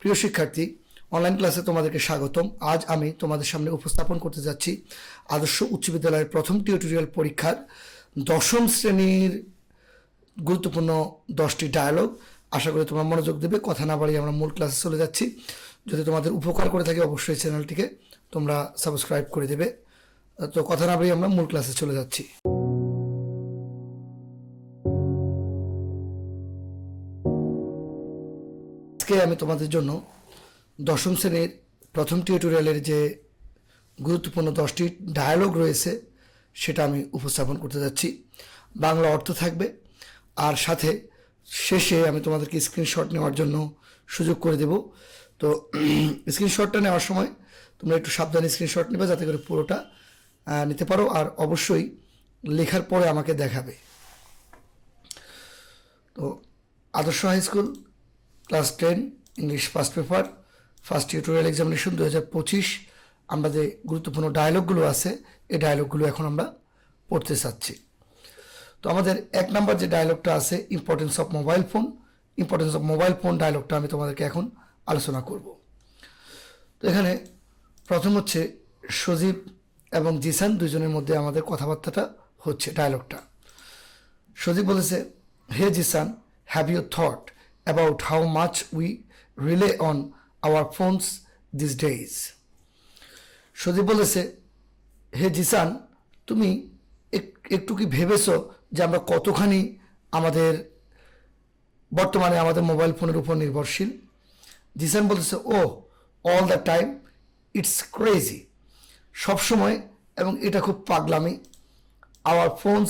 প্রিয় শিক্ষার্থী, অনলাইন ক্লাসে তোমাদেরকে স্বাগতম। আজ আমি তোমাদের সামনে উপস্থাপন করতে যাচ্ছি আদর্শ উচ্চ বিদ্যালয়ের প্রথম টিউটোরিয়াল পরীক্ষার দশম শ্রেণীর গুরুত্বপূর্ণ 10টি ডায়ালগ। আশা করি তোমরা মনোযোগ দেবে। কথা না বাড়িয়ে আমরা মূল ক্লাসে চলে যাচ্ছি। যদি তোমাদের উপকার করে থাকে অবশ্যই চ্যানেলটিকে তোমরা সাবস্ক্রাইব করে দেবে। তো কথা না বাড়িয়ে আমরা মূল ক্লাসে চলে যাচ্ছি। আজকে আমি তোমাদের জন্য দশম শ্রেণীর প্রথম টিউটোরিয়ালের যে গুরুত্বপূর্ণ 10টি ডায়ালগ রয়েছে সেটা আমি উপস্থাপন করতে যাচ্ছি। বাংলা অর্থ থাকবে, আর সাথে শেষে আমি তোমাদেরকে স্ক্রিনশট নেওয়ার জন্য সুযোগ করে দেব। তো স্ক্রিনশটটা নেওয়ার সময় তোমরা একটু সাবধানে স্ক্রিনশট নেবে যাতে করে পুরোটা নিতে পারো, আর অবশ্যই লেখার পরে আমাকে দেখাবে। তো Adarsha high school class 10 English first paper first tutorial examination 2025 আমরা যে গুরুত্বপূর্ণ ডায়লগগুলো আছে এই ডায়লগগুলো এখন আমরা পড়তে চাচ্ছি। তো আমাদের 1 নম্বর যে ডায়লগটা আছে importance of mobile phone, importance of mobile phone ডায়লগটা আমি তোমাদেরকে এখন আলোচনা করব। তো এখানে প্রথম হচ্ছে সজীব এবং জিসান দুজনের মধ্যে আমাদের কথাবার্তাটা হচ্ছে। ডায়লগটা সজীব বলেছে, hey Jisan, have you thought about how much we rely on our phones these days? সজীব বলেছে, হে জিসান, তুমি একটু কি ভেবেছো যে আমরা কতখানি বর্তমানে আমাদের মোবাইল ফোনের উপর নির্ভরশীল? জিসান বলেছে, oh all the time, it's crazy, সবসময়, এবং এটা খুব পাগলামি। Our phones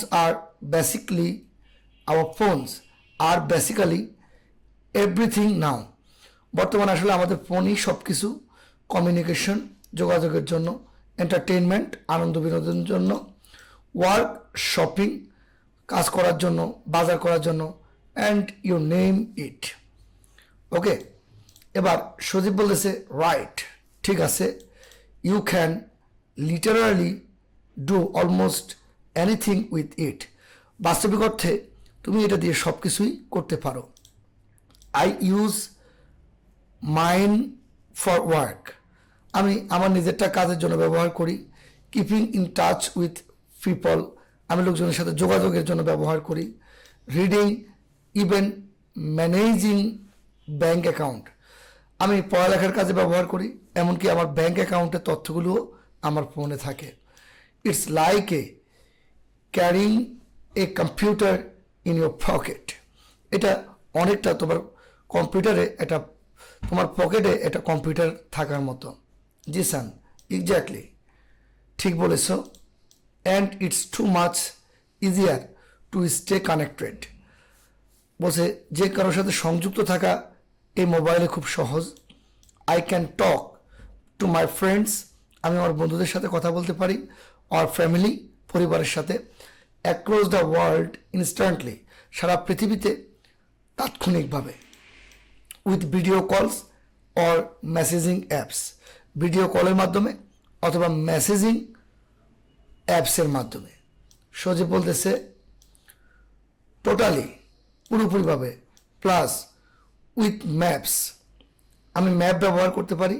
are basically everything now. বর্তমানে আসলে আমাদের ফোনই সব কিছু, কমিউনিকেশন, যোগাযোগের জন্য, এন্টারটেইনমেন্ট, আনন্দ বিনোদনের জন্য, ওয়ার্ক, শপিং, কাজ করার জন্য, বাজার করার জন্য, and you name it. Okay, এবার সজীব বলতেছে, রাইট, ঠিক আছে, you can literally do almost anything with it. বাস্তবিক অর্থে তুমি এটা দিয়ে সব কিছুই করতে পারো। I use mine for work. আমি আমার নিজেরটা কাজের জন্য ব্যবহার করি। Keeping in touch with people, আমি লোকজনের সাথে যোগাযোগের জন্য ব্যবহার করি। Reading, even managing bank account, আমি পড়ালেখার কাজে ব্যবহার করি, এমনকি আমার ব্যাঙ্ক অ্যাকাউন্টের তথ্যগুলোও আমার ফোনে থাকে। It's like carrying a computer in your pocket, এটা অনেকটা তোমার পকেটে একটা কম্পিউটার থাকার মতো। জিসান, এক্স্যাক্টলি, ঠিক বলেছ। And it's too much easier to stay connected, বলছে যে কারোর সাথে সংযুক্ত থাকা এই মোবাইলে খুব সহজ। I can talk to my friends, আমি আমার বন্ধুদের সাথে কথা বলতে পারি। আর ফ্যামিলি, পরিবারের সাথে। অ্যাক্রস দ্য ওয়ার্ল্ড ইনস্ট্যান্টলি, সারা পৃথিবীতে তাৎক্ষণিকভাবে। উইথ ভিডিও কলস অর মেসেজিং অ্যাপস, ভিডিও কলের মাধ্যমে অথবা মেসেজিং অ্যাপসের মাধ্যমে। সজীব বলতেছে, টোটালি, পুরোপুরিভাবে। প্লাস উইথ ম্যাপস, আমি ম্যাপ ব্যবহার করতে পারি।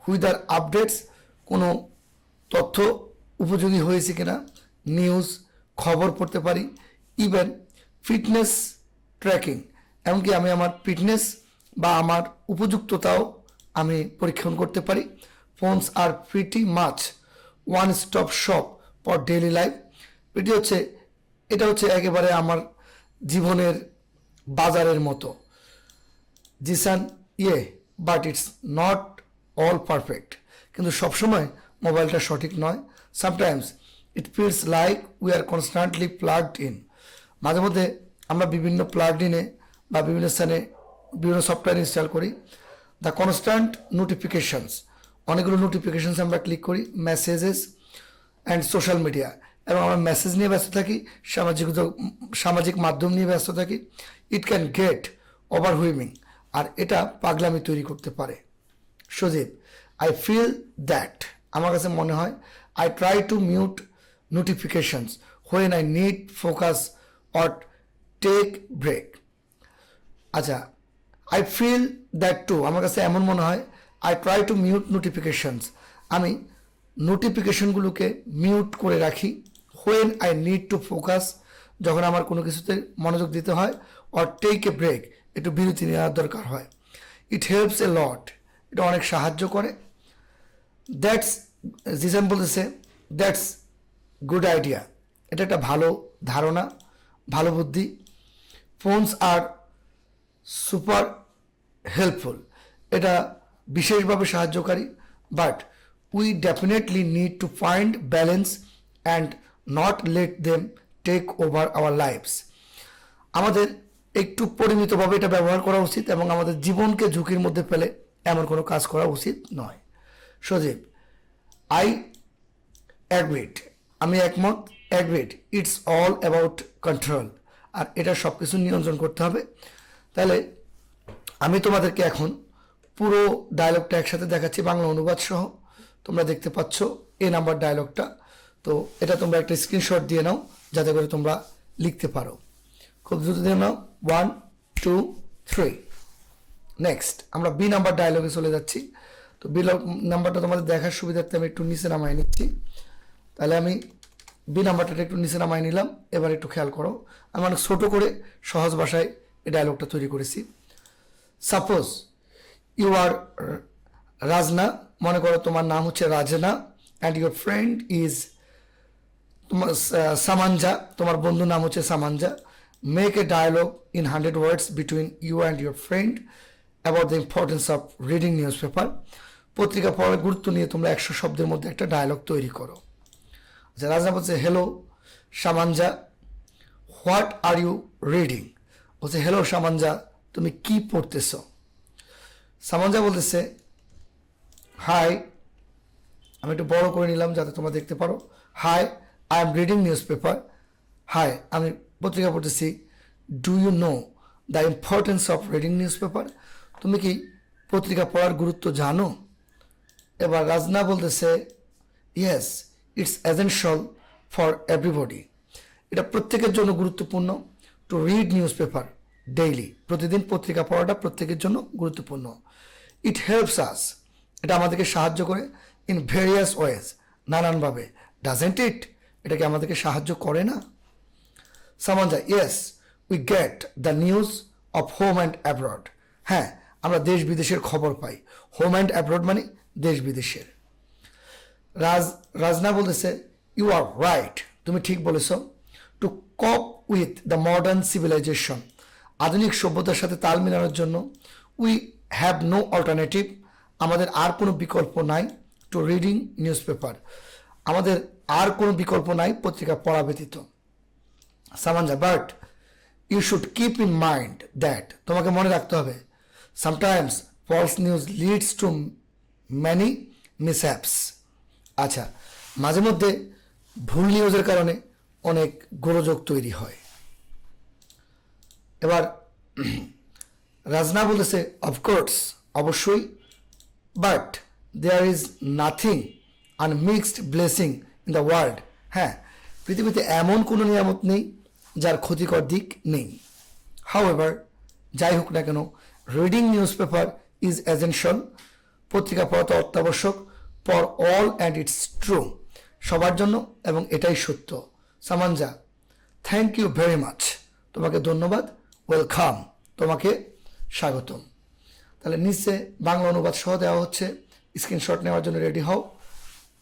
হুইদার আপডেটস, কোনো তথ্য উপযোগী হয়েছে কিনা, নিউজ, খবর পড়তে পারি। ইভেন ফিটনেস ট্র্যাকিং, এমনকি আমি আমার ফিটনেস বা আমার উপযুক্ততাও আমি পরীক্ষণ করতে পারি। Phones are pretty much one stop shop for daily life, এটা হচ্ছে একেবারে আমার জীবনের বাজারের মতো। Jisan, but it's not all perfect, কিন্তু সবসময় মোবাইলটা সঠিক নয়। Sometimes it feels like we are constantly plugged in, মাঝে মধ্যে আমরা বিভিন্ন প্লাগড ইনে বা বিভিন্ন স্থানে বিভিন্ন সফটওয়্যার ইনস্টল করি। দ্য কনস্ট্যান্ট নোটিফিকেশনস, অনেকগুলো নোটিফিকেশনস আমরা ক্লিক করি। মেসেজেস অ্যান্ড সোশ্যাল মিডিয়া, এবং আমরা মেসেজ নিয়ে ব্যস্ত থাকি, সামাজিক মাধ্যম নিয়ে ব্যস্ত থাকি। ইট ক্যান গেট ওভারহুইমিং, আর এটা পাগলামি তৈরি করতে পারে। সজীব, আই ফিল দ্যাট, আমার কাছে মনে হয়। I try to mute notifications when I need focus or take break. আচ্ছা, আই ফিল দ্যাট টু, আমার কাছে এমন মনে হয়। I try to mute notifications, আমি নোটিফিকেশনগুলোকে মিউট করে রাখি। When I need to focus, যখন আমার কোনো কিছুতে মনোযোগ দিতে হয়। অর টেক এ ব্রেক, একটু বিরতি নেওয়ার দরকার হয়। ইট হেল্পস এ লট, এটা অনেক সাহায্য করে। দ্যাটস, জিসাম বলতেছে দ্যাটস গুড আইডিয়া, এটা একটা ভালো ধারণা, ভালো বুদ্ধি। ফোনস আর সুপার হেল্পফুল, এটা বিশেষভাবে সাহায্যকারী। But we definitely need to find balance and not let them take over our lives. আমাদের একটু পরিমিতভাবে এটা ব্যবহার করা উচিত এবং আমাদের জীবনকে ঝুঁকির মধ্যে ফেলে এমন কোনো কাজ করা উচিত নয়। সজীব, আই অ্যাগ্রিড, আমি একমত। Agreed, it's all about control, আর এটা সব কিছু নিয়ন্ত্রণ করতে হবে। তাহলে আমি তোমাদেরকে এখন পুরো ডায়লগটা একসাথে দেখাচ্ছি বাংলা অনুবাদ সহ। তোমরা দেখতে পাচ্ছ এ নাম্বার ডায়লগটা। তো এটা তোমরা একটা স্ক্রিনশট দিয়ে নাও যাতে করে তোমরা লিখতে পারো। খুব দ্রুত দিয়ে নাও। 1 2 3। নেক্সট আমরা বি নাম্বার ডায়লগে চলে যাচ্ছি। তো বি নাম্বারটা তোমাদের দেখার সুবিধার্থে আমি একটু নিচে নামাই নিচ্ছি। তাহলে আমি বি নাম্বারটা একটু নিচে নামাই নিলাম। এবার একটু খেয়াল করো, আমি অনেক ছোটো করে সহজ ভাষায় এই ডায়লগটা তৈরি করেছি। সাপোজ ইউ আর রাজনা, মনে করো তোমার নাম হচ্ছে Rajna, and your friend is Samanja, তোমার বন্ধু নাম হচ্ছে Samanja. Make a dialogue in 100 words between you and your friend about the importance of reading newspaper. পত্রিকা পড়ার গুরুত্ব নিয়ে তোমরা 100 শব্দের মধ্যে একটা ডায়লগ তৈরি করো। আচ্ছা, রাজনা বলছে hello Samanja, what are you reading? বলছে হ্যালো সামাঞ্জা, তুমি কি পড়তেছ? সামাঞ্জা বলতেছে হাই, আমি একটু বড় করে নিলাম যাতে তোমরা দেখতে পারো। Hi, I am reading newspaper. Hi, আমি পত্রিকা পড়তেছি। Do you know the importance of reading newspaper? তুমি কি পত্রিকা পড়ার গুরুত্ব জানো? এবার রাজনা বলতেছে yes, it's essential for everybody, এটা প্রত্যেকের জন্য গুরুত্বপূর্ণ। To read newspaper daily, প্রতিদিন পত্রিকা পড়াটা প্রত্যেকের জন্য গুরুত্বপূর্ণ। ইট হেল্পস আস, এটা আমাদেরকে সাহায্য করে। ইন ভেরিয়াস ওয়েজ, নানানভাবে। ডাজেন্ট ইট, এটা কি আমাদেরকে সাহায্য করে না? সামাঞ্জা yes, we get the news of home and abroad. হ্যাঁ, আমরা দেশ বিদেশের খবর পাই। হোম অ্যান্ড অ্যাব্রড মানে দেশ বিদেশের। রাজনা বলতেছে ইউ আর রাইট, তুমি ঠিক বলেছ। To cope with the modern civilisation, আধুনিক সভ্যতার সাথে তাল মেলানোর জন্য। উই হ্যাভ নো অল্টারনেটিভ, আমাদের আর কোনো বিকল্প নাই। টু রিডিং নিউজ পেপার, আমাদের আর কোনো বিকল্প নাই পত্রিকা পড়া ব্যতীত। সামাঞ্জা but you should keep in mind that, তোমাকে মনে রাখতে হবে। Sometimes false news leads to many mishaps. আচ্ছা, মাঝে মধ্যে ভুল নিউজের কারণে অনেক গোলযোগ তৈরি হয়। এবার রাজনা বলেছে অফকোর্স, অবশ্যই। But there is nothing unmixed blessing in the world. হ্যাঁ, পৃথিবীতে এমন কোনো নিয়ামত নেই যার ক্ষতিকর দিক নেই। হাউএভার, যাই হোক না কেন, reading news paper is essential, পত্রিকা পড়া তো অত্যাবশ্যক। For all and it's true, সবার জন্য এবং এটাই সত্য। সামাঞ্জা থ্যাংক ইউ ভেরি মাচ, তোমাকে ধন্যবাদ। ওয়েলকাম, তোমাকে স্বাগতম। তাহলে নিচে বাংলা অনুবাদ সহ দেওয়া হচ্ছে, স্ক্রিনশট নেওয়ার জন্য রেডি হও।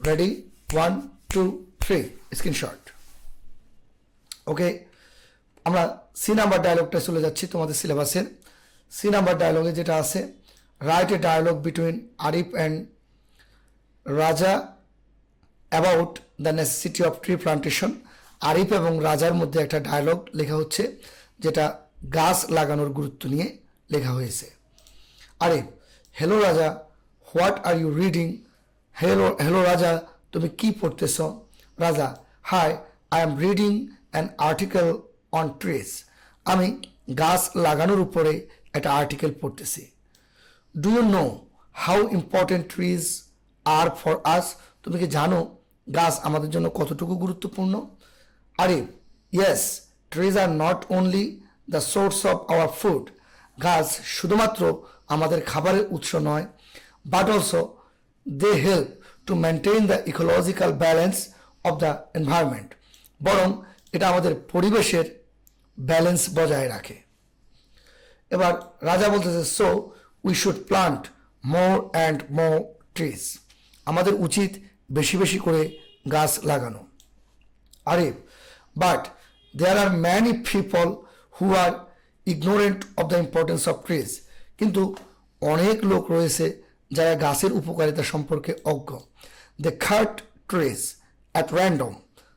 Ready, 1 2 3, screenshot. ওকে, আমরা সি নাম্বার ডায়লগটা চলে যাচ্ছি তোমাদের সিলেবাসের। সি নাম্বার ডায়লগে যেটা আছে, right a dialogue between Arif and Raja about the necessity of tree plantation. Arif এবং রাজার মধ্যে একটা ডায়লগ লেখা হচ্ছে যেটা গাছ লাগানোর গুরুত্ব নিয়ে লেখা হয়েছে। Arif, hello Raja, what are you reading? Hello Raja, তুমি কি পড়তেছ? Raja, hi, I am reading an article on trees, আমি গাছ লাগানোর উপরে একটা আর্টিকেল পড়তেছি। Do you know how important trees are for us? তুমি কি জানো গাছ আমাদের জন্য কতটুকু গুরুত্বপূর্ণ? Arif, yes, trees are not only the source of our food, গাছ শুধুমাত্র আমাদের খাবারের উৎস নয়, but also they help to maintain the ecological balance of the environment. বরং এটা আমাদের পরিবেশের ব্যালেন্স বজায় রাখে। এবার রাজা বলতেছে, so we should plant more and more trees. আমাদের উচিত বেশি বেশি করে গাছ লাগানো। আরে but there are many people who are ignorant of the importance of trees. কিন্তু অনেক লোক রয়েছে যারা গাছের উপকারিতা সম্পর্কে অজ্ঞ। They cut trees at random.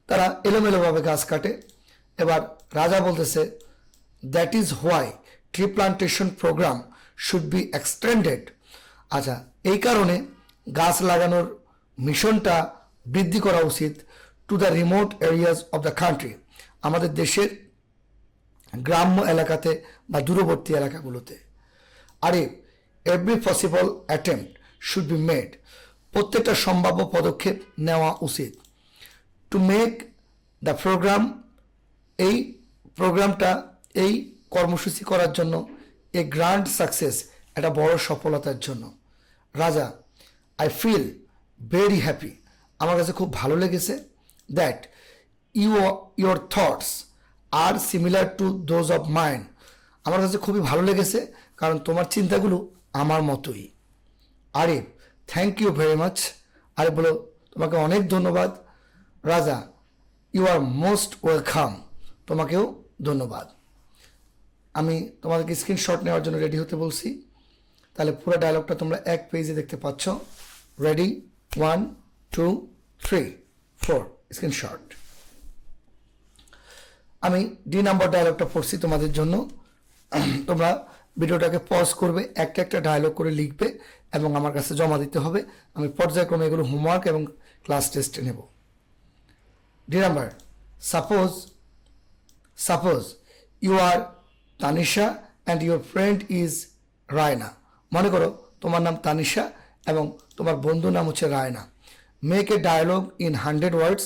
তারা এলোমেলোভাবে গাছ কাটে। এবার রাজা বলতেছে, that is why tree plantation programme should be extended. আচ্ছা, এই কারণে গাছ লাগানোর মিশনটা বৃদ্ধি করা উচিত to the remote areas of the country. আমাদের দেশের গ্রাম্য এলাকাতে বা দূরবর্তী এলাকাগুলোতে। আর every possible attempt should be made. প্রত্যেকটা সম্ভাব্য পদক্ষেপ নেওয়া উচিত টু মেক দ্য প্রোগ্রাম, এই প্রোগ্রামটা, এই কর্মসূচি করার জন্য এ গ্র্যান্ড সাকসেস, একটা বড় সফলতার জন্য। রাজা, আই ফিল ভেরি হ্যাপি। আমার কাছে খুব ভালো লেগেছে that your thoughts are similar to those of mind. আমার কাছে খুবই ভালো লেগেছে কারণ তোমার চিন্তাগুলো আমার মতোই। আরে থ্যাংক ইউ ভেরি মাচ। আরে বলো, তোমাকে অনেক ধন্যবাদ। রাজা, ইউ আর মোস্ট ওয়েলকাম। তোমাকেও ধন্যবাদ। আমি তোমাদেরকে স্ক্রিনশট নেওয়ার জন্য রেডি হতে বলছি। তাহলে পুরো ডায়লগটা তোমরা এক পেজে দেখতে পাচ্ছ। Ready, 1 2 3 4, screenshot. আমি ডি নাম্বার ডায়লগটা পড়ছি তোমাদের জন্য। তোমরা ভিডিওটাকে পজ করবে, একটা একটা ডায়লগ করে লিখবে এবং আমার কাছে জমা দিতে হবে। আমি পর্যায়ক্রমে এগুলো হোমওয়ার্ক এবং ক্লাস টেস্টে নেব। D number, suppose you are Tanisha and your friend is Raina. মনে করো তোমার নাম তানিশা এবং তোমার বন্ধুর নাম হচ্ছে Raina. Make a dialogue in 100 words.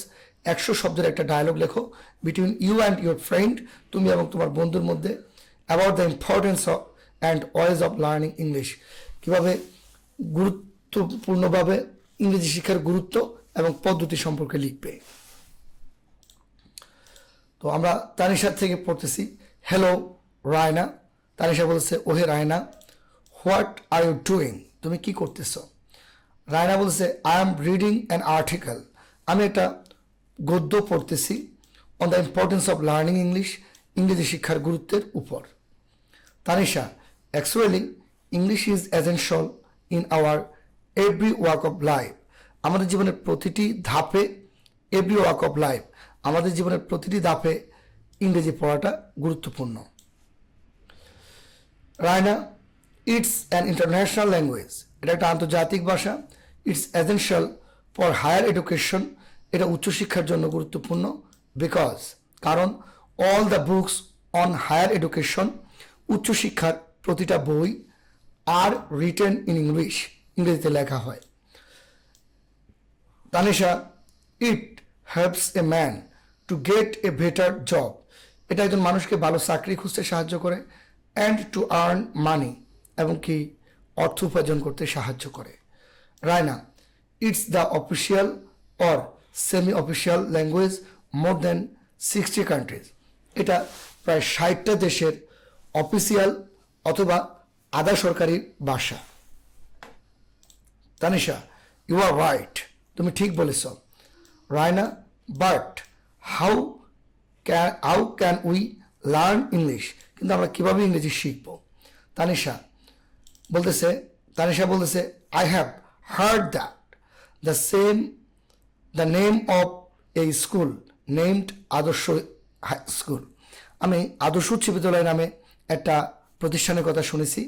100 শব্দের একটা ডায়লগ লেখো between you and your friend, তুমি এবং তোমার বন্ধুর মধ্যে, about the importance of and ways of learning English. কীভাবে গুরুত্বপূর্ণভাবে ইংরেজি শিক্ষার গুরুত্ব এবং পদ্ধতি সম্পর্কে লিখবে। তো আমরা তানিশার থেকে পড়তেছি। হ্যালো রায়না। তানিশা বলছে, ওহে Raina, what are you doing? তুমি কি করতেছ? রায়না বলছে, I am reading an article. আমি একটা গদ্য পড়তেছি on the importance of learning English, ইংরেজি শিক্ষার গুরুত্বের উপর। Tanisha, actually English is essential in our every walk of life. আমাদের জীবনের প্রতিটি ধাপে, এভরি ওয়াক অফ লাইফ, আমাদের জীবনের প্রতিটি ধাপে ইংরেজি পড়াটা গুরুত্বপূর্ণ। Raina, it's an international language. এটা একটা আন্তর্জাতিক ভাষা। It's essential for higher education. এটা উচ্চশিক্ষার জন্য গুরুত্বপূর্ণ। বিকজ, কারণ all the books on higher education, উচ্চশিক্ষার প্রতিটা বই আর রিটেন ইন ইংলিশ, ইংরেজিতে লেখা হয়। Tanisha, it helps a man to get a better job. এটা একজন মানুষকে ভালো চাকরি খুঁজতে সাহায্য করে। অ্যান্ড টু আর্ন মানি, এবং কি অর্থ উপার্জন করতে সাহায্য করে। Raina, it's the official or semi official language more than 60 countries. এটা প্রায় 60টা দেশের অফিসিয়াল অথবা আধা সরকারি ভাষা। Tanisha, you are right. তুমি ঠিক বলেছ। Raina, but how can we learn English? কিন্তু আমরা কীভাবে ইংরেজি শিখব? তানিশা বলতেছে, I have heard that the name of a school named Adarsh high school. আমি আদর্শ উচ্চ বিদ্যালয় নামে একটা প্রতিষ্ঠানের কথা শুনেছি।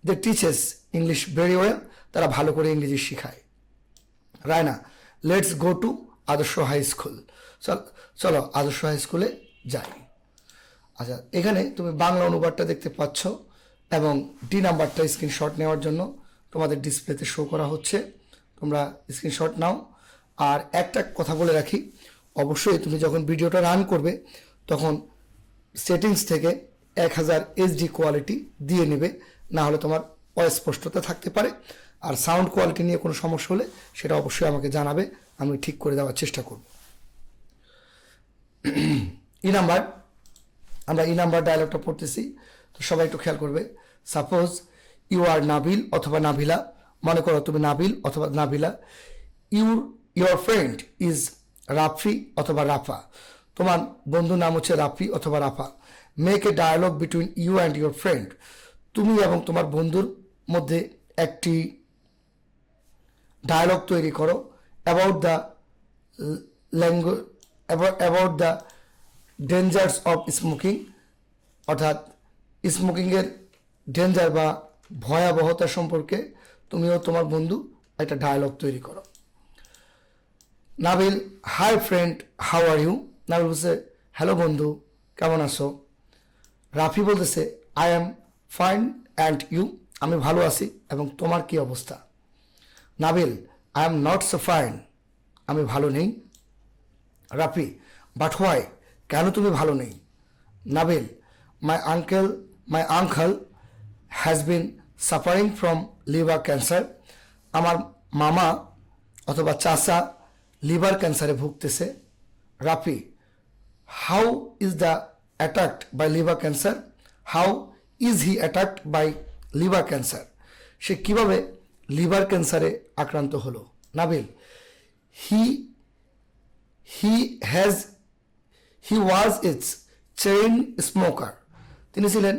They teaches English very well. তারা ভালো করে ইংরেজি শেখায়। রায়না, লেটস গো টু আদর্শ হাই স্কুল। চলো আদর্শ হাই স্কুলে যাই। আচ্ছা, এখানে তুমি বাংলা অনুবাদটা দেখতে পাচ্ছ এবং ডি নাম্বারটা স্ক্রিনশট নেওয়ার জন্য তোমাদের ডিসপ্লেতে শো করা হচ্ছে। তোমরা স্ক্রিনশট নাও। আর একটা কথা বলে রাখি, অবশ্যই তুমি যখন ভিডিওটা রান করবে তখন সেটিংস থেকে 1000 এইচডি কোয়ালিটি দিয়ে নেবে, না হলে তোমার অস্পষ্টতা থাকতে পারে। আর সাউন্ড কোয়ালিটি নিয়ে কোনো সমস্যা হলে সেটা অবশ্যই আমাকে জানাবে, আমি ঠিক করে দেওয়ার চেষ্টা করব। ই নাম্বার, আমরা ই নাম্বার ডায়লগটা পড়তেছি, তো সবাই একটু খেয়াল করবে। সাপোজ ইউ আর নাবিল অথবা নাবিলা, মনে করো তুমি নাবিল অথবা Nabila. Your friend is Rafi অথবা রাফা, তোমার বন্ধুর নাম হচ্ছে রাফি অথবা Rafa. Make a dialogue between you and your friend, তুমি এবং তোমার বন্ধুর মধ্যে একটি ডায়ালগ তৈরি করো about the language, about the dangers of smoking, অর্থাৎ স্মোকিংয়ের ডেঞ্জার বা ভয়াবহতা সম্পর্কে তুমিও তোমার বন্ধু একটা ডায়ালগ তৈরি করো। Nabil, hi friend, how are you? Nabil বলছে, হ্যালো বন্ধু, কেমন আছো? রাফি বলতেছে, I am fine and you? আমি ভালো আছি, এবং তোমার কি অবস্থা? Nabil, I am not so fine, আমি ভালো নেই। Rafi, but why? কেন তুমি ভালো নেই? Nabil, my uncle has been suffering from liver cancer, আমার মামা অথবা চাচা লিভার ক্যান্সারে ভুগতেছে। Rafi, how is the attacked by liver cancer? How is he attacked by liver cancer? সে কিভাবে লিভার ক্যান্সারে আক্রান্ত হলো? Nabil, he was it's chain smoker, তিনি ছিলেন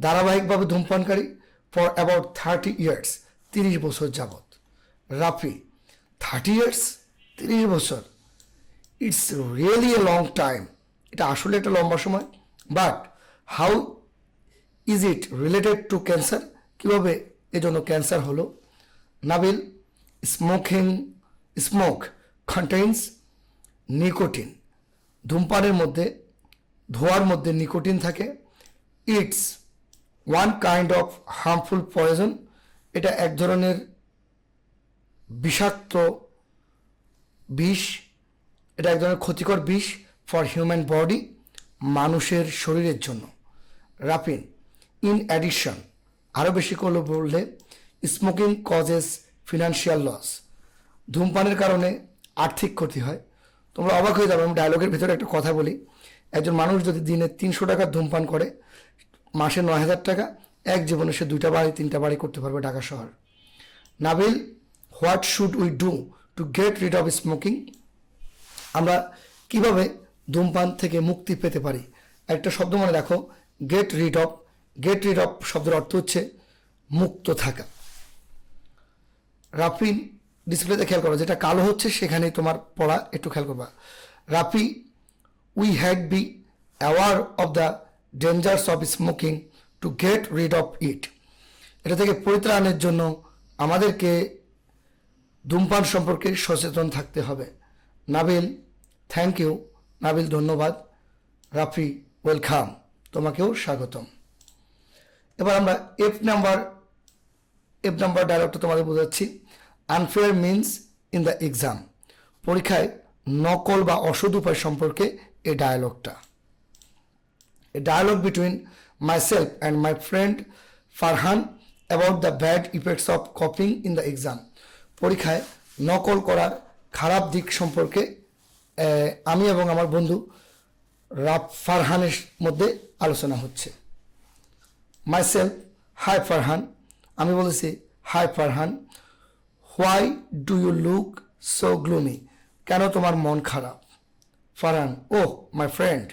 ধারাবাহিকভাবে ধূমপানকারী ফর অ্যাবাউট 30 ইয়ার্স, 30 বছর যাবৎ। রাফি, 30 ইয়ার্স, 30 বছর, it's really a long time, এটা আসলে একটা লম্বা সময়। But how is it related to cancer? কীভাবে এজন্য ক্যান্সার হলো? নাবিল, স্মোক কন্টেইনস নিকোটিন, ধূমপানের মধ্যে, ধোঁয়ার মধ্যে নিকোটিন থাকে। It's one kind of harmful poison, এটা এক ধরনের বিষাক্ত বিষ, এটা এক ধরনের ক্ষতিকর বিষ ফর হিউম্যান বডি, মানুষের শরীরের জন্য। রাফিন, ইন অ্যাডিশন, আরও বেশি করে বললে, স্মোকিং কজেস ফিনান্সিয়াল লস, ধূমপানের কারণে আর্থিক ক্ষতি হয়। তোমরা অবাক হয়ে যাবে, আমি ডায়লগের ভিতরে একটা কথা বলি। একজন মানুষ যদি দিনে 300 টাকা ধূমপান করে, মাসে 9000 টাকা, এক জীবনে সে 2টা বাড়ি 3টা বাড়ি করতে পারবে ঢাকা শহর। Nabil, what should we do to get rid of smoking? আমরা কিভাবে ধূমপান থেকে মুক্তি পেতে পারি? একটা শব্দ মনে রাখো, get rid of. Get rid of শব্দের অর্থ হচ্ছে মুক্ত থাকা। রাফি, ডিসপ্লেতে খেয়াল করো, যেটা কালো হচ্ছে সেখানেই তোমার পড়া, একটু খেয়াল করবা। Rafi, we had be aware of the dangers of smoking to get rid of it, এটা থেকে পরিত্রাণের জন্য আমাদেরকে ধূমপান সম্পর্কে সচেতন থাকতে হবে। Nabil, thank you. নাবিল, ধন্যবাদ। রাফি, ওয়েলকাম, তোমাকেও স্বাগতম। এবার আমরা এফ নাম্বার ডায়লগটা তোমাদের বোঝাচ্ছি। Unfair means in the exam, পরীক্ষায় নকল বা অসৎ উপায় সম্পর্কে এই ডায়লগটা। A dialogue between myself and my friend Farhan about the bad effects of copying in the exam, পরীক্ষায় নকল করার খারাপ দিক সম্পর্কে আমি এবং আমার বন্ধু ফারহানের মধ্যে আলোচনা হচ্ছে। মাইসেলফ, হাই ফারহান, আমি বলেছি, hi Farhan. Why do you look so gloomy, কেন তোমার মন খারাপ? ফারহান, ওহ মাই ফ্রেন্ড,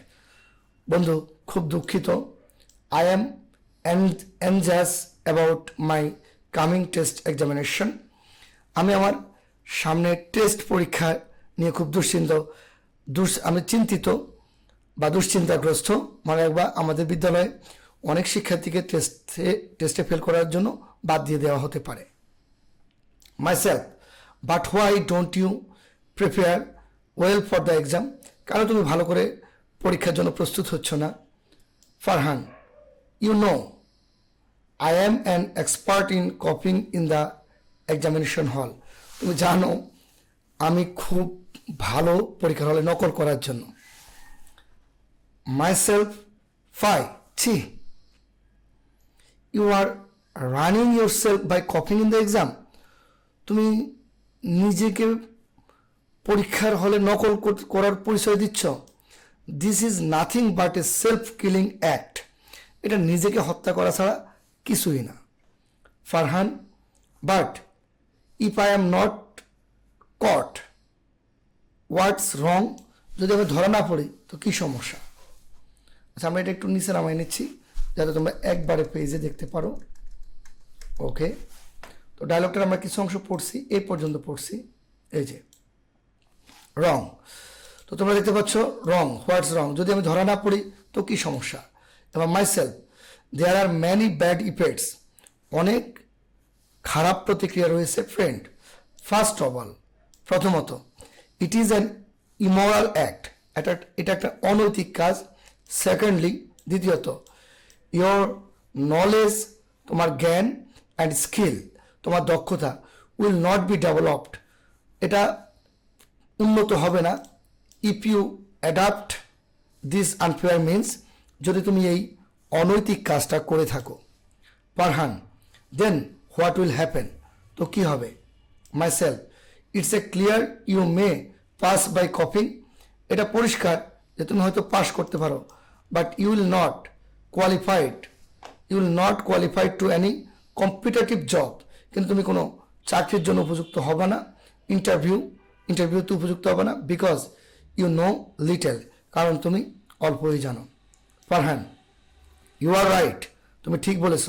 বন্ধু খুব দুঃখিত। I am anxious about my coming test examination, আমি আমার সামনে টেস্ট পরীক্ষা নিয়ে খুব আমি চিন্তিত বা দুশ্চিন্তাগ্রস্ত। মনে রাখবা, আমাদের বিদ্যালয়ে অনেক শিক্ষার্থীকে টেস্টে ফেল করার জন্য বাদ দিয়ে দেওয়া হতে পারে। Myself, but why don't you prepare well for the exam, কেন তুমি ভালো করে পরীক্ষার জন্য প্রস্তুত হচ্ছ না? Farhan, you know I am an expert in copying in the examination hall, তুমি জানো আমি খুব ভালো পরীক্ষার হলে নকল করার জন্য। মাইসেলফ, ছি, you are running yourself by copying in the exam. তুমি নিজেকে পরীক্ষার হলে নকল করার পরিচয় দিচ্ছ। This is nothing but a self killing act. এটা নিজেকে হত্যা করা ছাড়া কিছুই না। Farhan, but if I am not caught what's wrong? যদি আমি ধরা না পড়ি তো কি সমস্যা? আচ্ছা, আমরা এটা একটু নিচে নামাই নিচ্ছি যাতে তোমরা একবারে পেজে দেখতে পারো। ওকে, তো ডায়লগটার আমরা কিছু অংশ পড়ছি, এই পর্যন্ত পড়ছি। এই যে রং, তো তোমরা দেখতে পাচ্ছ রং, হোয়াটস রং? যদি আমি ধরা না পড়ি তো কি সমস্যা? এবার myself, there are many bad effects. অনেক খারাপ প্রতিক্রিয়া রয়েছে। ফ্রেন্ড, ফার্স্ট অফ অল, প্রথমত, it is an immoral act. এটা একটা অনৈতিক কাজ। সেকেন্ডলি, দ্বিতীয়ত, ইয়োর নলেজ, তোমার জ্ঞান, অ্যান্ড স্কিল, তোমার দক্ষতা, উইল নট বি ডেভেলপড, এটা উন্নত হবে না। If you adapt this unfair means, যদি তুমি এই অনৈতিক কাজটা করে থাকো। Farhan, then what will happen? তো কি হবে? Myself, it's a clear you may pass by copying. এটা পরিষ্কার যে তুমি হয়তো পাস করতে পারো, but you will not qualified to any competitive job. কিন্তু তুমি কোনো চাকরির জন্য উপযুক্ত হবে না। ইন্টারভিউতে উপযুক্ত হবে না। বিকজ ইউ নো লিটেল, কারণ তুমি অল্পই জানো। ফারহান, ইউ আর রাইট, তুমি ঠিক বলেছ।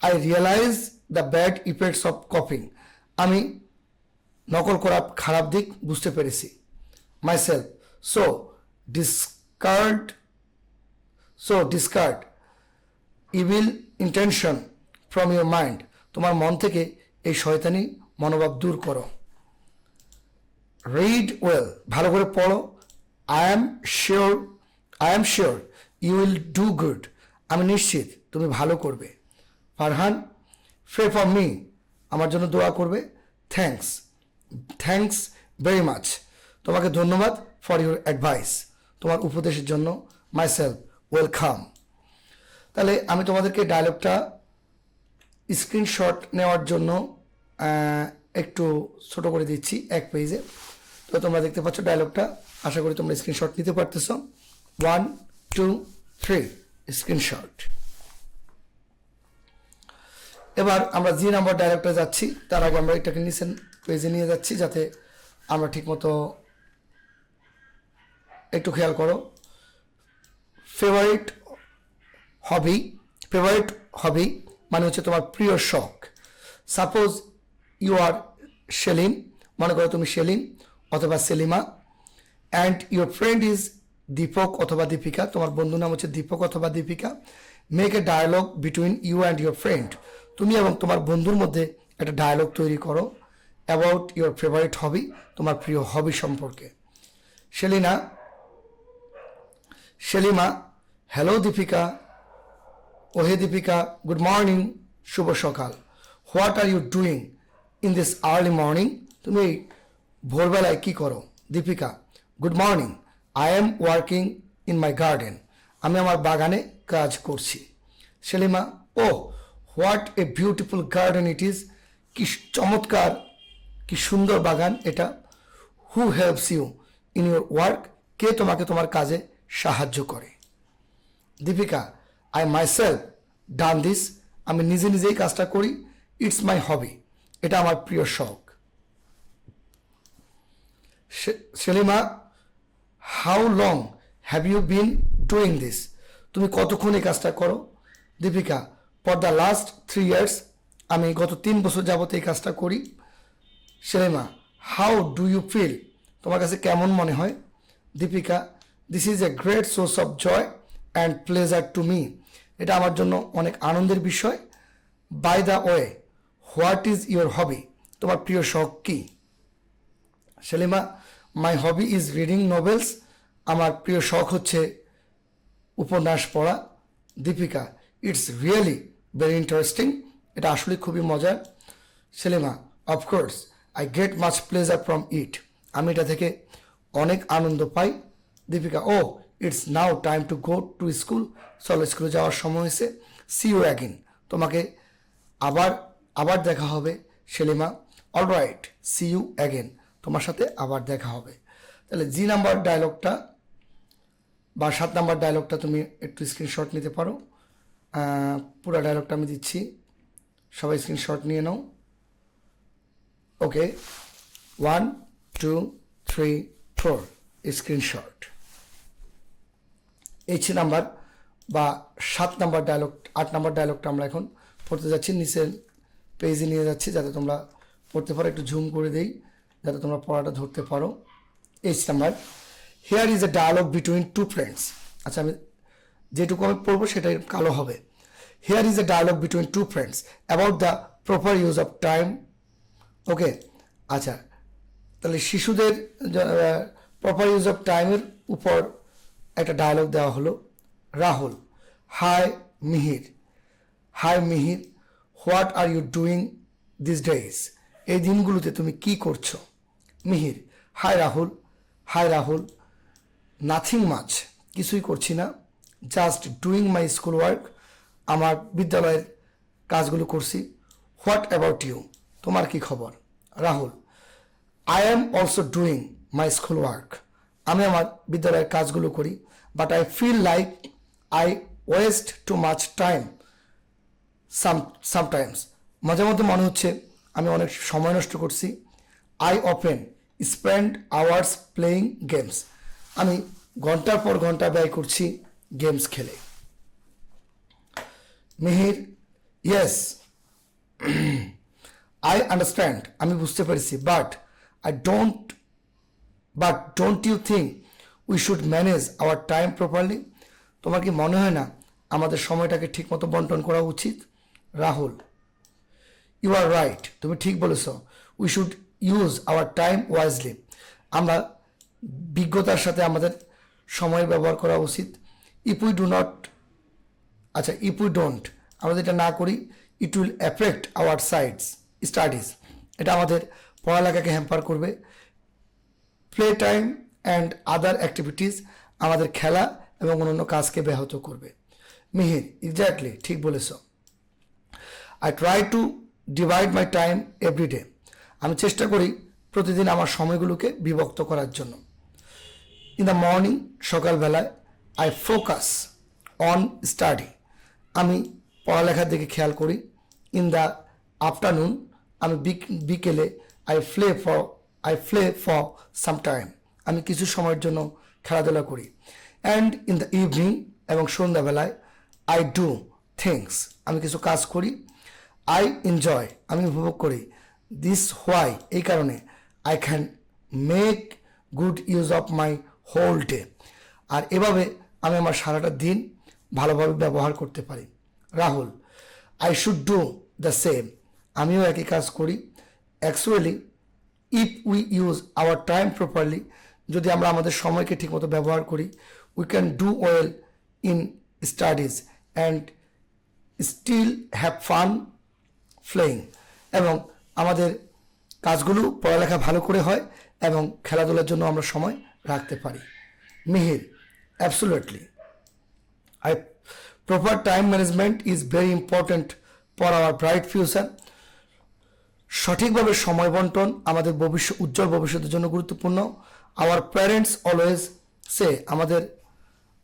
I realise the bad effects of copying. আমি নকল করার খারাপ দিক বুঝতে পেরেছি। Myself, so discard evil intention from your mind. তোমার মন থেকে এই শয়তানি মনোভাব দূর করো। রিড ওয়েল, ভালো করে পড়ো। I am sure you will do good. আমি নিশ্চিত তুমি ভালো করবে। ফারহান, প্রে ফর মি, আমার জন্য দোয়া করবে। থ্যাঙ্কস ভেরি মাচ, তোমাকে ধন্যবাদ। ফর ইউর অ্যাডভাইস, তোমার উপদেশের জন্য। Myself, welcome. তাহলে আমি তোমাদেরকে ডায়লগটা স্ক্রিনশট নেওয়ার জন্য একটু ছোট করে দিচ্ছি এক পেজে। তো তোমরা দেখতে পাচ্ছ ডায়লগটা, আশা করি তোমরা স্ক্রিনশট নিতে পারতেছ। 1 2 3 স্ক্রিনশট। এবার আমরা যে নাম্বার ডায়লগটা যাচ্ছি তার আগে আমরা এটাকে নিচে পেজে নিয়ে যাচ্ছি যাতে আমরা ঠিকমতো একটু খেয়াল করো। ফেভারিট হবি মানে হচ্ছে তোমার প্রিয় শখ। সাপোজ ইউ আর সেলিম, মনে করো তুমি সেলিম অথবা Salima, and your friend is Deepak অথবা দীপিকা, তোমার বন্ধু নাম হচ্ছে দীপক অথবা Deepika. Make a dialogue between you and your friend. তুমি এবং তোমার বন্ধুর মধ্যে একটা ডায়ালগ তৈরি করো অ্যাবাউট ইউর ফেভারিট হবি, তোমার প্রিয় হবি সম্পর্কে। সেলিমা, হ্যালো দীপিকা। ওহে দীপিকা, গুড মর্নিং, শুভ সকাল। What are you doing in this early morning? তুমি এই ভোরবেলায় কী করো? Deepika, good morning, I am working in my garden. আমি আমার বাগানে কাজ করছি। Selima, oh what a beautiful garden it is. কি চমৎকার, কি সুন্দর বাগান এটা। Who helps you in your work? কে তোমাকে তোমার কাজে সাহায্য করে? Deepika, I myself done this. আমি নিজেই কাজটা করি। ইটস মাই হবি, এটা আমার প্রিয় শখ। Salima, how long have you been doing this? তুমি কতক্ষণ এই কাজটা করো? Deepika, for the last 3 years, আমি গত 3 বছর যাবত এই কাজটা করি। Salima, how do you feel? তোমার কাছে কেমন মনে হয়? Deepika, this is a great source of joy and pleasure to me. এটা আমার জন্য অনেক আনন্দের বিষয়। By the way, what is your hobby? তোমার প্রিয় শখ কি? Salima, my hobby is reading novels. আমার প্রিয় শখ হচ্ছে উপন্যাস পড়া। Deepika, it's really very interesting. এটা আসলে খুবই মজার। Salima, of course I get much pleasure from it. আমি এটা থেকে অনেক আনন্দ পাই। Deepika, oh it's now time to go to school, চলো স্কুলে যাওয়ার সময় হয়েছে। সি ইউ অ্যাগেন, তোমাকে আবার আবার দেখা হবে Salima. Alright, see you again, তোমার সাথে আবার দেখা হবে। তাহলে জি নাম্বার ডায়লগটা বা 7 নাম্বার ডায়লগটা তুমি একটু স্ক্রিনশট নিতে পারো। পুরো ডায়লগটা আমি দিচ্ছি, সবাই স্ক্রিনশট নিয়ে নাও। ওকে, 1 2 3 4 স্ক্রিনশট। 8 নাম্বার বা 7 নাম্বার ডায়লগ, 8 নাম্বার ডায়লগটা আমরা এখন পড়তে যাচ্ছি। নিচের পেজে নিয়ে যাচ্ছি যাতে তোমরা পড়তে পারো। একটু জুম করে দেই যাতে তোমরা পড়াটা ধরতে পারো। 8 number, here is a dialogue between two friends. আচ্ছা, আমি যেটুকু আমি পড়বো সেটাই কালো হবে। Here is a dialogue between two friends about the proper use of time. Okay, আচ্ছা, তাহলে শিশুদের প্রপার ইউজ অফ টাইমের উপর একটা ডায়ালগ দেওয়া হলো। Rahul, hi Mihir, hi Mihir, what are you doing these days, এই দিনগুলোতে তুমি কি করছো? Mihir, hi Rahul, hi Rahul, nothing much, কিছুই করছি না। Just doing my school work, আমার বিদ্যালয়ের কাজগুলো করছি। হোয়াট অ্যাবাউট ইউ, তোমার কি খবর? Rahul, I am also doing my school work, আমি আমার বিদ্যালয়ের কাজগুলো করি। But I feel like I waste too much time sometimes, মাঝে মধ্যে মনে হচ্ছে আমি অনেক সময় নষ্ট করছি। I often spend hours playing games, আমি ঘন্টার পর ঘন্টা ব্যয় করছি গেমস খেলে। মিহির, ইয়েস আই আন্ডারস্ট্যান্ড, আমি বুঝতে পেরেছি। But don't you think we should manage our time properly, তোমার কি মনে হয় না আমাদের সময়টাকে ঠিকমতো বন্টন করা উচিত? রাহুল, ইউ আর রাইট, তুমি ঠিক বলেছ। We should use our time wisely, আমরা বিজ্ঞতার সাথে আমাদের সময় ব্যবহার করা উচিত। ইফ উই ডু নট, আচ্ছা, ইফ উই ডোন্ট, আমরা যেটা না করি, it will affect our studies, এটা আমাদের পড়ালেখাকে হ্যাম্পার করবে। Play time and other activities, আমাদের খেলা এবং অন্যান্য কাজকে ব্যাহত করবে। মিহির, এক্স্যাক্টলি, ঠিক বলেছ। I try two divide my time every day, আমি চেষ্টা করি প্রতিদিন আমার সময়গুলোকে বিভক্ত করার জন্য। ইন দ্য মর্নিং, সকালবেলায়, আই ফোকাস অন স্টাডি, আমি পড়ালেখার দিকে খেয়াল করি। ইন দ্য আফটারনুন, আমি বিকেলে, I play for some time, আমি কিছু সময়ের জন্য খেলাধুলা করি। অ্যান্ড ইন দ্য ইভিনিং, এবং সন্ধ্যাবেলায়, আই ডু থিংস, আমি কিছু কাজ করি। আই এনজয়, আমি উপভোগ করি। দিস হোয়াই, এই কারণে, I can make good use of my whole day, আর এভাবে আমি আমার সারাটা দিন ভালোভাবে ব্যবহার করতে পারি। Rahul, I should do the same, আমিও একই কাজ করি। Actually if we use our time properly, যদি আমরা আমাদের সময়কে ঠিকমতো ব্যবহার করি, we can do well in studies and still have fun playing, এবং আমাদের কাজগুলো পড়ালেখা ভালো করে হয় এবং খেলাধুলার জন্য আমরা সময় রাখতে পারি। Mihir, absolutely, proper time management is very important for our bright future, সঠিকভাবে সময় বন্টন আমাদের উজ্জ্বল ভবিষ্যতের জন্য গুরুত্বপূর্ণ। আওয়ার প্যারেন্টস অলওয়েজ সে, আমাদের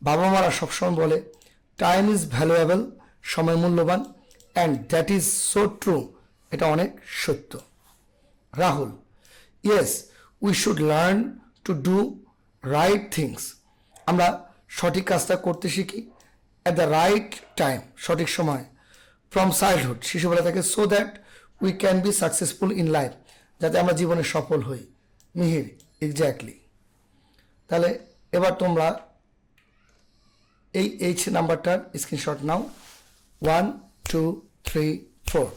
বাবা মারা সবসময় বলে, টাইম ইজ ভ্যালুয়েবল, সময় মূল্যবান। And that is so true, এটা অনেক সত্য। Rahul, yes we should learn to do right things, আমরা সঠিক কাজটা করতে শিখি অ্যাট দ্য রাইট টাইম, সঠিক সময়। ফ্রম চাইল্ডহুড, শিশুবেলা থেকে, so that we can be successful in life, যাতে আমরা জীবনে সফল হই। মিহির, এক্স্যাক্টলি। তাহলে এবার তোমরা এই এইচ নাম্বারটার স্ক্রিনশট নাও। 1 2 3 4,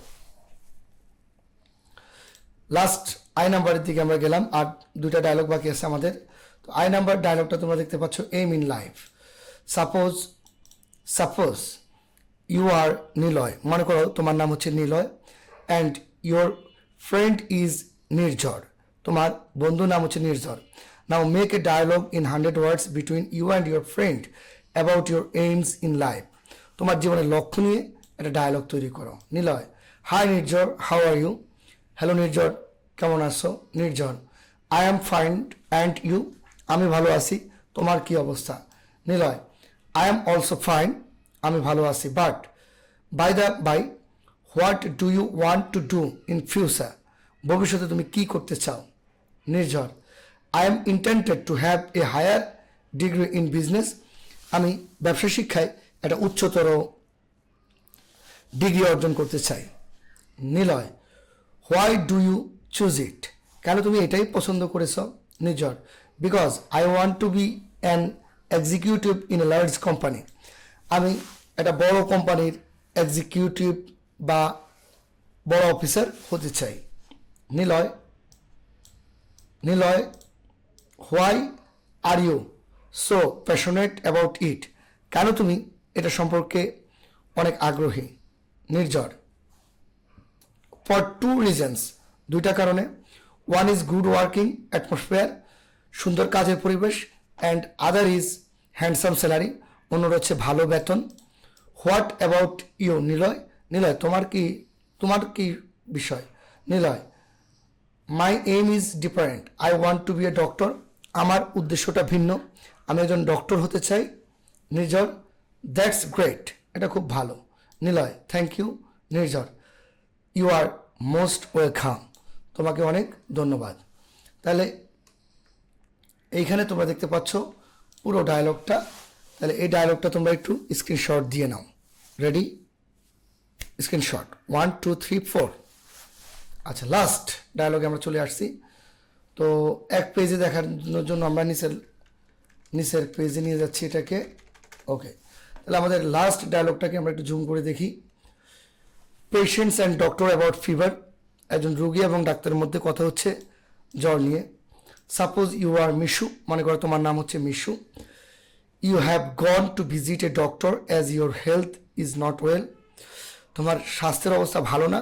লাস্ট আই নাম্বারের দিকে আমরা গেলাম, আর দুইটা ডায়লগ বাকি আছে আমাদের। তো আই নাম্বার ডায়লগটা তোমরা দেখতে পাচ্ছ, aim in life. Suppose you are Niloy, মনে করো তোমার নাম হচ্ছে Niloy, and your friend is Nirjhor, তোমার বন্ধুর নাম হচ্ছে নির্ঝর। Now make a dialogue in 100 words between you and your friend about your aims in life. তোমার জীবনের লক্ষ্য নিয়ে একটা ডায়লগ তৈরি করো। Niloy, hi Nirjhor, how are you? Hello Nirjhor, কেমন আছো? Nirjhor, I am fine and you? আমি ভালো আছি, তোমার কি অবস্থা? Niloy, I am also fine, আমি ভালো আছি, but by what do you want to do in future? ভবিষ্যতে তুমি কি করতে চাও? Nirjhor, I am intended to have a higher degree in business. আমি ব্যবসা শিক্ষায় একটা উচ্চতর ডিগ্রি অর্জন করতে চাই। Niloy, why do you choose it? কেন তুমি এটাই পছন্দ করেছ? Nirjhor, because I want to be an executive in a large company. আমি একটা বড় কোম্পানির এক্সিকিউটিভ বা বড় অফিসার হতে চাই। Niloy, why are you so passionate about it? কেন তুমি এটা সম্পর্কে অনেক আগ্রহী? নির্ঝর, ফর টু রিজনস, দুইটা কারণে। One is good working atmosphere, সুন্দর কাজের পরিবেশ, and other is handsome salary, অন্যটা হচ্ছে ভালো বেতন। What about you? নিলয়, তোমার কি বিষয়? Niloy, my aim is different, I want to be a doctor. আমার উদ্দেশ্যটা ভিন্ন, আমি একজন ডক্টর হতে চাই। নির্ঝর, দ্যাটস গ্রেট, এটা খুব ভালো। Niloy, thank you. Nirjhar, you are most welcome, তোমাকে অনেক ধন্যবাদ। তাহলে এইখানে তোমরা দেখতে পাচ্ছ পুরো ডায়লগটা। তাহলে এই ডায়লগটা তোমরা একটু স্ক্রিনশট দিয়ে নাও। রেডি? স্ক্রিনশট 1 2 3 4। আচ্ছা, লাস্ট ডায়লগে আমরা চলে আসছি। তো এক পেজে দেখানোর জন্য আমরা নিচের পেজে নিয়ে যাচ্ছি এটাকে। ওকে, তাহলে আমাদের লাস্ট ডায়লগটাকে আমরা একটু জুম করে দেখি। Patients and doctor about fever, একজন রোগী এবং ডাক্তারের মধ্যে কথা হচ্ছে জ্বর নিয়ে। সাপোজ ইউ আর মিশু, মনে করো তোমার নাম হচ্ছে Mishu. You have gone to visit a doctor as your health is not well. তোমার স্বাস্থ্যের অবস্থা ভালো না,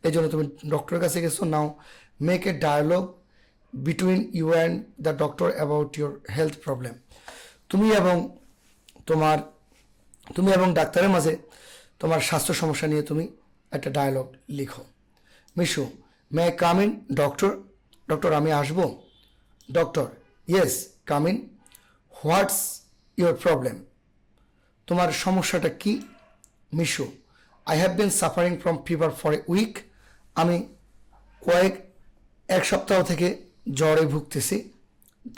এই জন্য তুমি ডক্টরের কাছে গেছো। Now make a dialogue between you and the doctor about your health problem. তুমি এবং ডাক্তারের মাঝে তোমার স্বাস্থ্য সমস্যা নিয়ে তুমি একটা ডায়ালগ লিখো। Mishu, may I come in doctor, আমি আসবো? Doctor, yes come in. What's your problem? তোমার সমস্যাটা কি? Mishu, I have been suffering from fever for a week. আমি এক সপ্তাহ থেকে জ্বরে ভুগতেছি।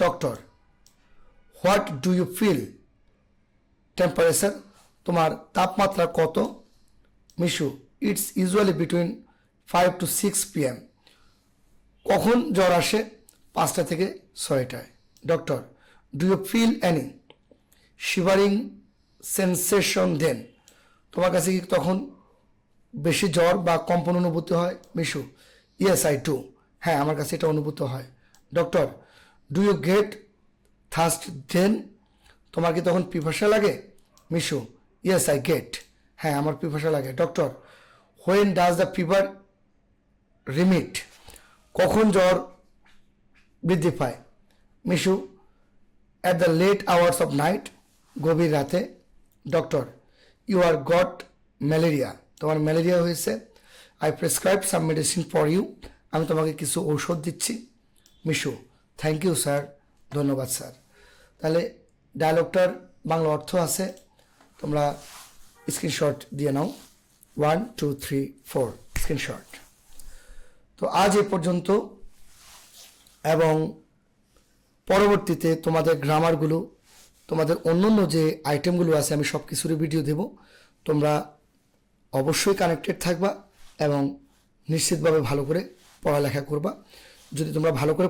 Doctor, what do you feel? Temperature? তোমার তাপমাত্রা কত? Mishu, it's usually between 5 to 6 PM। কখন জ্বর আসে? 5টা থেকে 6টায়। Doctor, do you feel any shivering sensation then? তোমার কাছে কি তখন বেশি জ্বর বা কম্পন অনুভূতি হয়? মিশু, ইয়েস আই ডু, হ্যাঁ আমার কাছে এটা অনুভূত হয়। Doctor, do you get thirst then? তোমার কি তখন পিপাসা লাগে? মিশু, ইয়েস আই গেট, হ্যাঁ আমার পিপাসা লাগে। Doctor, when does the fever remit? কখন জ্বর বৃদ্ধি পায়? Mishu, at the late hours of night, গভীর রাতে। Doctor, you are got malaria, তোমার ম্যালেরিয়া হয়েছে। I prescribe some medicine for you, আমি তোমাকে কিছু ঔষধ দিচ্ছি। মিশু, থ্যাংক ইউ স্যার, ধন্যবাদ স্যার। তাহলে ডায়লগটার বাংলা অর্থ আছে, তোমরা স্ক্রিনশট দিয়ে নাও। 1 2 3 4 স্ক্রিনশট। তো আজ এ পর্যন্ত, এবং পরবর্তীতে তোমাদের গ্রামারগুলো, তোমাদের অন্যান্য যে আইটেমগুলো আছে আমি সব কিছুরই ভিডিও দেব। তোমরা অবশ্যই কানেক্টেড থাকবা এবং নিশ্চিতভাবে ভালো করে পড়ালেখা করবা। যদি তোমরা ভালো করে